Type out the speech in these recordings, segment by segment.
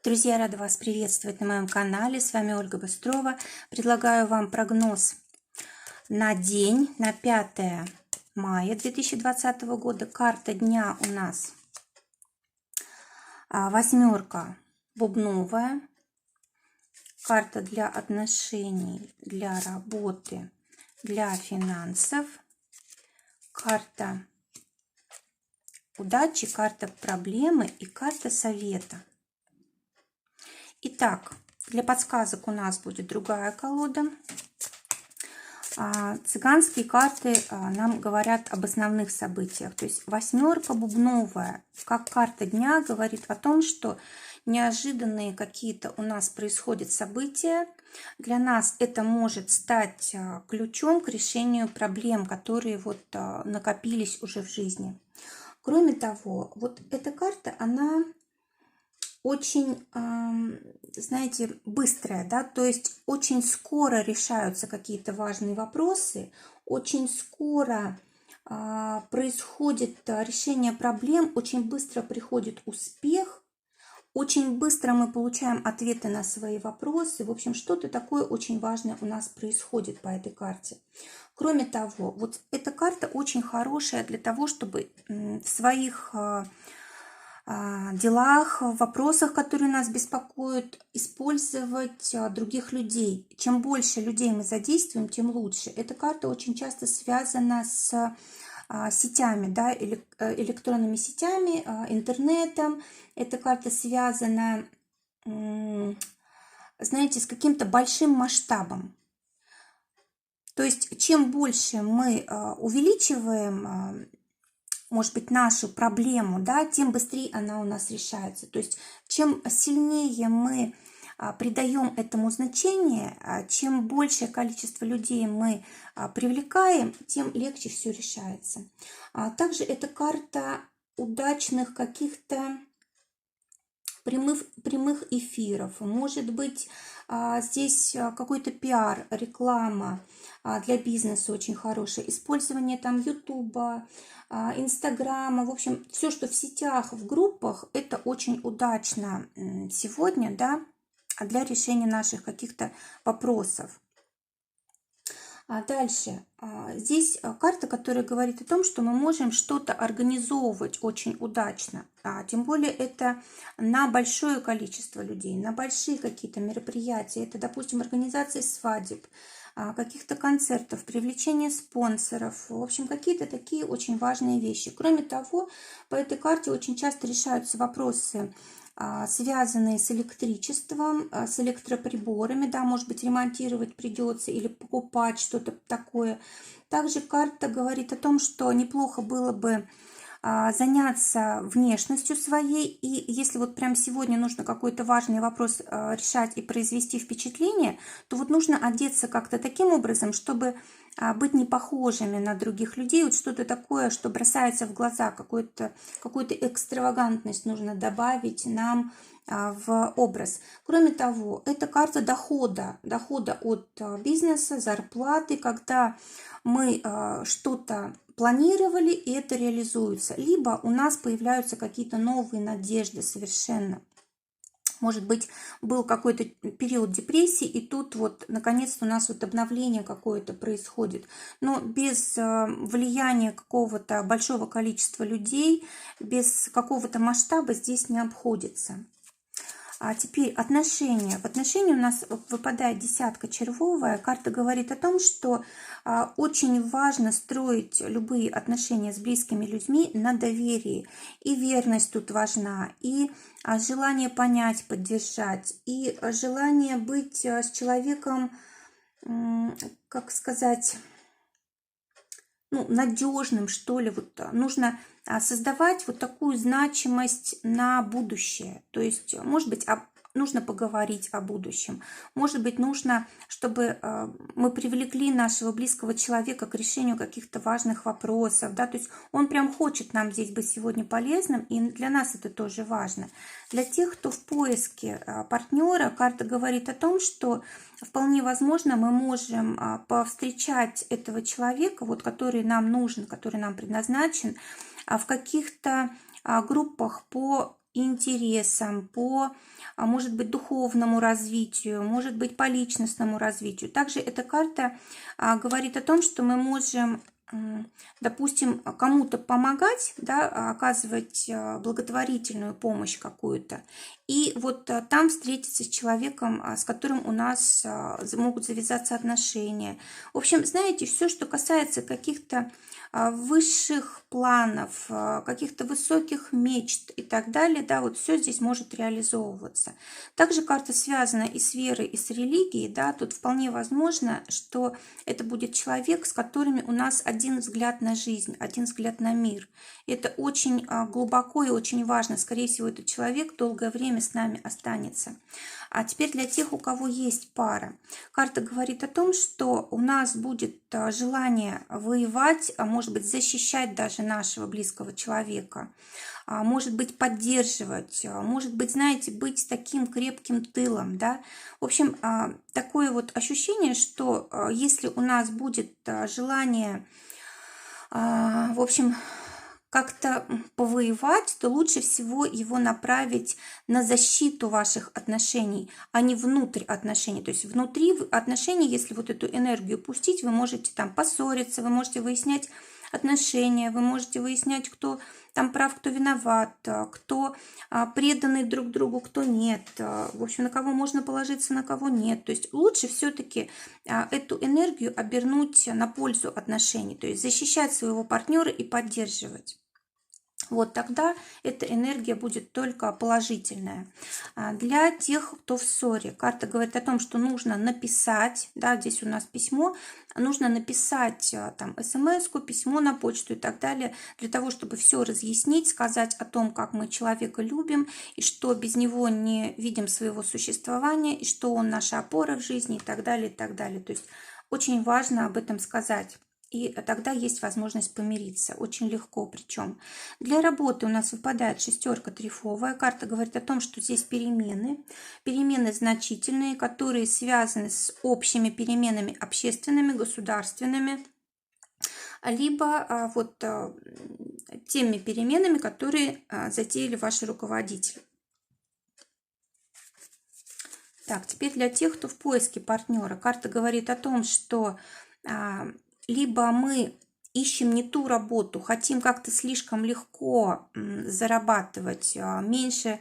Друзья, рада вас приветствовать на моем канале. С вами Ольга Быстрова. Предлагаю вам прогноз на день, на 5 мая 2020 года. Карта дня у нас восьмерка бубновая. Карта для отношений, для работы, для финансов. Карта удачи, карта проблемы и карта совета. Итак, для подсказок у нас будет другая колода. Цыганские карты нам говорят об основных событиях. То есть восьмерка бубновая, как карта дня, говорит о том, что неожиданные какие-то у нас происходят события. Для нас это может стать ключом к решению проблем, которые накопились уже в жизни. Кроме того, вот эта карта, она очень, знаете, быстрая, да, то есть очень скоро решаются какие-то важные вопросы, очень скоро происходит решение проблем, очень быстро приходит успех, очень быстро мы получаем ответы на свои вопросы. В общем, что-то такое очень важное у нас происходит по этой карте. Кроме того, вот эта карта очень хорошая для того, чтобы в своих делах, в вопросах, которые нас беспокоят, использовать других людей. Чем больше людей мы задействуем, тем лучше. Эта карта очень часто связана с сетями, да, электронными сетями, интернетом. Эта карта связана, знаете, с каким-то большим масштабом. То есть чем больше мы увеличиваем, может быть, нашу проблему, да, тем быстрее она у нас решается. То есть чем сильнее мы придаем этому значение, чем большее количество людей мы привлекаем, тем легче все решается. Также это карта удачных каких-то прямых эфиров. Может быть, здесь какой-то пиар, реклама для бизнеса очень хорошая. Использование там Ютуба, Инстаграма. В общем, все, что в сетях, в группах, это очень удачно сегодня, да, для решения наших каких-то вопросов. Дальше. Здесь карта, которая говорит о том, что мы можем что-то организовывать очень удачно. Тем более это на большое количество людей, на большие какие-то мероприятия. Это, допустим, организация свадеб, каких-то концертов, привлечение спонсоров. В общем, какие-то такие очень важные вещи. Кроме того, по этой карте очень часто решаются вопросы, связанные с электричеством, с электроприборами, да, может быть, ремонтировать придется или покупать что-то такое. Также карта говорит о том, что неплохо было бы заняться внешностью своей, и если вот прям сегодня нужно какой-то важный вопрос решать и произвести впечатление, то вот нужно одеться как-то таким образом, чтобы быть не похожими на других людей, вот что-то такое, что бросается в глаза, какую-то экстравагантность нужно добавить нам в образ. Кроме того, это карта дохода от бизнеса, зарплаты, когда мы что-то планировали, и это реализуется. Либо у нас появляются какие-то новые надежды совершенно. Может быть, был какой-то период депрессии, и тут вот наконец-то у нас вот обновление какое-то происходит. Но без влияния какого-то большого количества людей, без какого-то масштаба здесь не обходится. А теперь отношения. В отношении у нас выпадает десятка червовая. Карта говорит о том, что очень важно строить любые отношения с близкими людьми на доверии. И верность тут важна, и желание понять, поддержать, и желание быть с человеком, как сказать, надежным, что ли. Вот нужно создавать вот такую значимость на будущее. То есть, может быть, нужно поговорить о будущем. Может быть, нужно, чтобы мы привлекли нашего близкого человека к решению каких-то важных вопросов. Да? То есть он прям хочет нам здесь быть сегодня полезным, и для нас это тоже важно. Для тех, кто в поиске партнера, карта говорит о том, что вполне возможно мы можем повстречать этого человека, вот, который нам нужен, который нам предназначен, в каких-то группах по интересам, по, может быть, духовному развитию, может быть, по личностному развитию. Также эта карта говорит о том, что мы можем, допустим, кому-то помогать, да, оказывать благотворительную помощь какую-то, и вот там встретиться с человеком, с которым у нас могут завязаться отношения. В общем, знаете, все, что касается каких-то высших планов, каких-то высоких мечт и так далее, да, вот все здесь может реализовываться. Также карта связана и с верой, и с религией, да, тут вполне возможно, что это будет человек, с которыми у нас один взгляд на жизнь, один взгляд на мир. Это очень глубоко и очень важно. Скорее всего, этот человек долгое время с нами останется. А теперь для тех, у кого есть пара. Карта говорит о том, что у нас будет желание воевать, а может быть защищать даже нашего близкого человека, может быть поддерживать, может быть, знаете, быть таким крепким тылом, да. В общем, такое вот ощущение, что если у нас будет желание, в общем, как-то повоевать, то лучше всего его направить на защиту ваших отношений, а не внутрь отношений. То есть внутри отношений, если вот эту энергию пустить, вы можете там поссориться, вы можете выяснять отношения, вы можете выяснять, кто там прав, кто виноват, кто преданный друг другу, кто нет. В общем, на кого можно положиться, на кого нет. То есть лучше все-таки эту энергию обернуть на пользу отношений, то есть защищать своего партнера и поддерживать. Вот тогда эта энергия будет только положительная. Для тех, кто в ссоре, карта говорит о том, что нужно написать, да, здесь у нас письмо, нужно написать там смс-ку, письмо на почту и так далее, для того, чтобы все разъяснить, сказать о том, как мы человека любим, и что без него не видим своего существования, и что он наша опора в жизни и так далее, и так далее. То есть очень важно об этом сказать. И тогда есть возможность помириться. Очень легко причем. Для работы у нас выпадает шестерка трефовая. Карта говорит о том, что здесь перемены. Перемены значительные, которые связаны с общими переменами общественными, государственными, либо вот теми переменами, которые затеяли ваши руководители. Так, теперь для тех, кто в поиске партнера. Карта говорит о том, что либо мы ищем не ту работу, хотим как-то слишком легко зарабатывать, меньше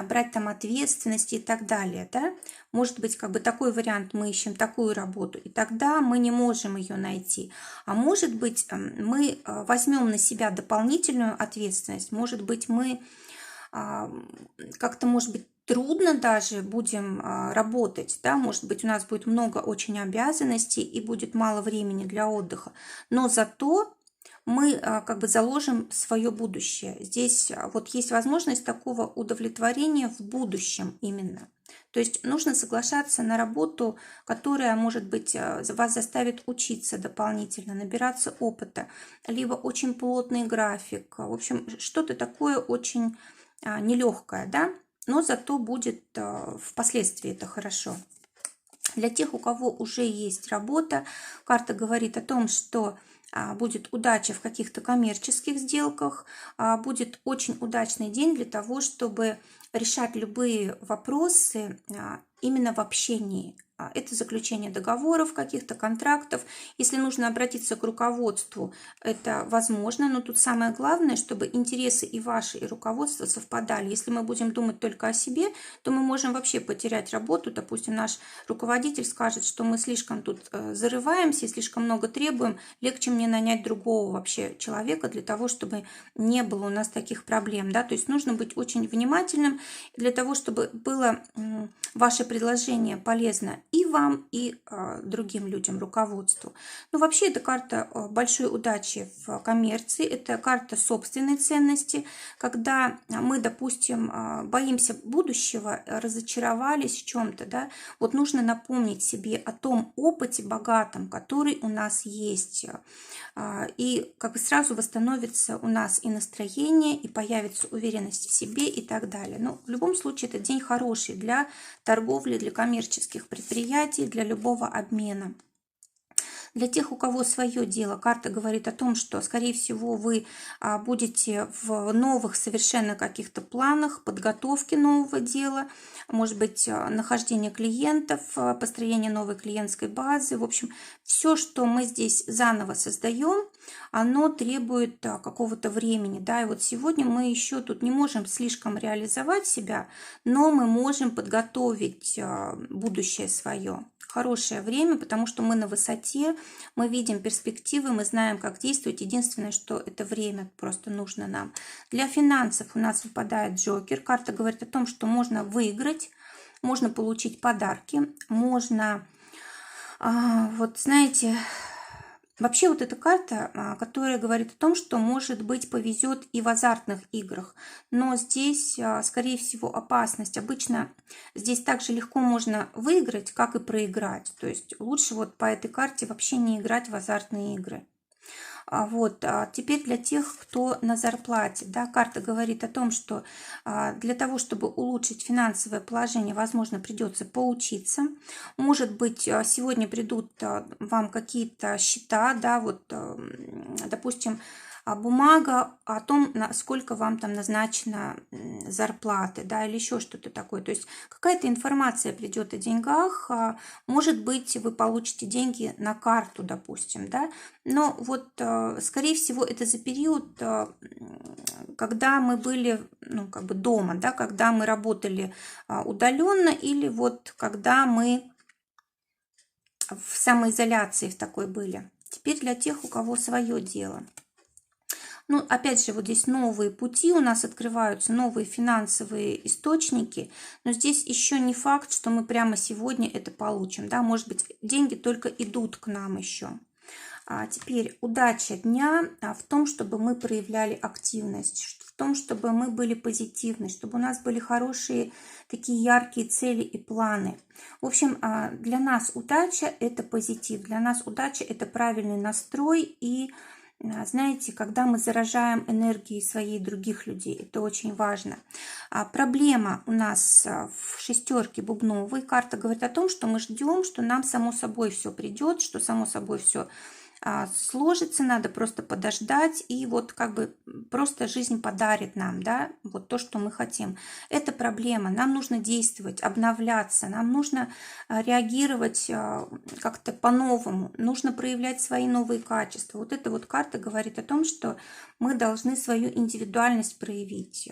брать там ответственности и так далее, да? Может быть, как бы такой вариант, мы ищем такую работу, и тогда мы не можем ее найти. А может быть, мы возьмем на себя дополнительную ответственность, может быть, мы как-то, может быть, трудно даже будем работать, да, может быть, у нас будет много очень обязанностей и будет мало времени для отдыха, но зато мы как бы заложим свое будущее. Здесь вот есть возможность такого удовлетворения в будущем именно. То есть нужно соглашаться на работу, которая, может быть, вас заставит учиться дополнительно, набираться опыта, либо очень плотный график. В общем, что-то такое очень нелегкое, да, но зато будет впоследствии это хорошо. Для тех, у кого уже есть работа, карта говорит о том, что будет удача в каких-то коммерческих сделках, будет очень удачный день для того, чтобы решать любые вопросы именно в общении. Это заключение договоров, каких-то контрактов. Если нужно обратиться к руководству, это возможно, но тут самое главное, чтобы интересы и ваши, и руководства совпадали. Если мы будем думать только о себе, то мы можем вообще потерять работу. Допустим, наш руководитель скажет, что мы слишком тут зарываемся, слишком много требуем, легче мне нанять другого вообще человека для того, чтобы не было у нас таких проблем. Да? То есть нужно быть очень внимательным для того, чтобы было ваше предложение полезно и вам, и другим людям, руководству. Ну, вообще, это карта большой удачи в коммерции, это карта собственной ценности, когда мы, допустим, боимся будущего, разочаровались в чем-то, да, вот нужно напомнить себе о том опыте богатом, который у нас есть, и как бы сразу восстановится у нас и настроение, и появится уверенность в себе и так далее. Но в любом случае, это день хороший для торговли, для коммерческих предприятий, для любого обмена. Для тех, у кого свое дело, карта говорит о том, что, скорее всего, вы будете в новых совершенно каких-то планах, подготовки нового дела, может быть, нахождение клиентов, построение новой клиентской базы. В общем, все, что мы здесь заново создаем, оно требует какого-то времени. Да? И вот сегодня мы еще тут не можем слишком реализовать себя, но мы можем подготовить будущее свое. Хорошее время, потому что мы на высоте, мы видим перспективы, мы знаем, как действовать. Единственное, что это время просто нужно нам. Для финансов у нас выпадает Джокер. Карта говорит о том, что можно выиграть, можно получить подарки, можно, вот знаете, вообще вот эта карта, которая говорит о том, что, может быть, повезет и в азартных играх, но здесь, скорее всего, опасность. Обычно здесь также легко можно выиграть, как и проиграть. То есть лучше вот по этой карте вообще не играть в азартные игры. Вот, теперь для тех, кто на зарплате, да, карта говорит о том, что для того, чтобы улучшить финансовое положение, возможно, придется поучиться. Может быть, сегодня придут вам какие-то счета, да, вот, допустим, бумага о том, сколько вам там назначено зарплаты, да, или еще что-то такое. То есть какая-то информация придет о деньгах, может быть, вы получите деньги на карту, допустим, да, но вот, скорее всего, это за период, когда мы были, ну, как бы дома, да, когда мы работали удаленно, или вот когда мы в самоизоляции в такой были. Теперь для тех, у кого свое дело. Ну, опять же, вот здесь новые пути у нас открываются, новые финансовые источники, но здесь еще не факт, что мы прямо сегодня это получим, да, может быть, деньги только идут к нам еще. Теперь удача дня в том, чтобы мы проявляли активность, в том, чтобы мы были позитивны, чтобы у нас были хорошие такие яркие цели и планы. В общем, для нас удача – это позитив, для нас удача – это правильный настрой и, знаете, когда мы заражаем энергией своей других людей, это очень важно. Проблема у нас в шестерке бубновой. Карта говорит о том, что мы ждем, что нам само собой все придет, что само собой все сложится, надо просто подождать, и вот как бы просто жизнь подарит нам, да, вот то, что мы хотим. Это проблема, нам нужно действовать, обновляться, нам нужно реагировать как-то по-новому, нужно проявлять свои новые качества. Вот эта вот карта говорит о том, что мы должны свою индивидуальность проявить,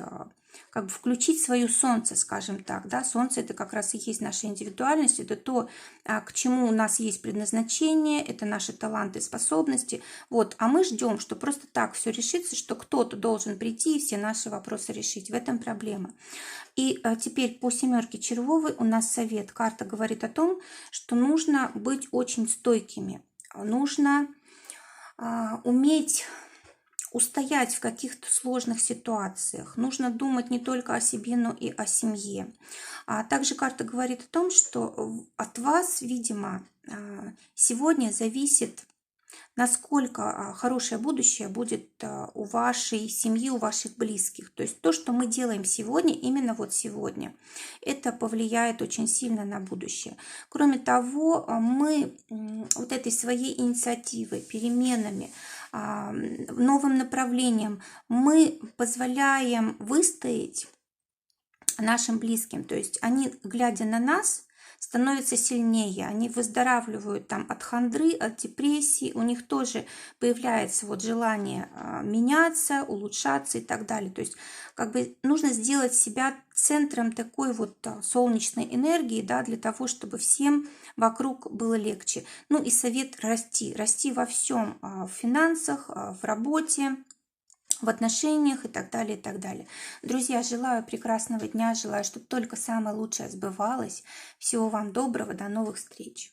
как бы включить свое солнце, скажем так, да, солнце это как раз и есть наша индивидуальность, это то, к чему у нас есть предназначение, это наши таланты, способности, вот, а мы ждем, что просто так все решится, что кто-то должен прийти и все наши вопросы решить, в этом проблема. И теперь по семерке червовой у нас совет, карта говорит о том, что нужно быть очень стойкими, нужно уметь устоять в каких-то сложных ситуациях. Нужно думать не только о себе, но и о семье. Также карта говорит о том, что от вас, видимо, сегодня зависит, насколько хорошее будущее будет у вашей семьи, у ваших близких. То есть то, что мы делаем сегодня, именно вот сегодня, это повлияет очень сильно на будущее. Кроме того, мы вот этой своей инициативой, переменами, новым направлением мы позволяем выстоять нашим близким. То есть они, глядя на нас, становятся сильнее, они выздоравливают там от хандры, от депрессии, у них тоже появляется вот желание меняться, улучшаться и так далее. То есть как бы нужно сделать себя центром такой вот солнечной энергии, да, для того, чтобы всем вокруг было легче. Ну и совет расти, расти во всем, в финансах, в работе, в отношениях и так далее, и так далее. Друзья, желаю прекрасного дня, желаю, чтобы только самое лучшее сбывалось. Всего вам доброго, до новых встреч.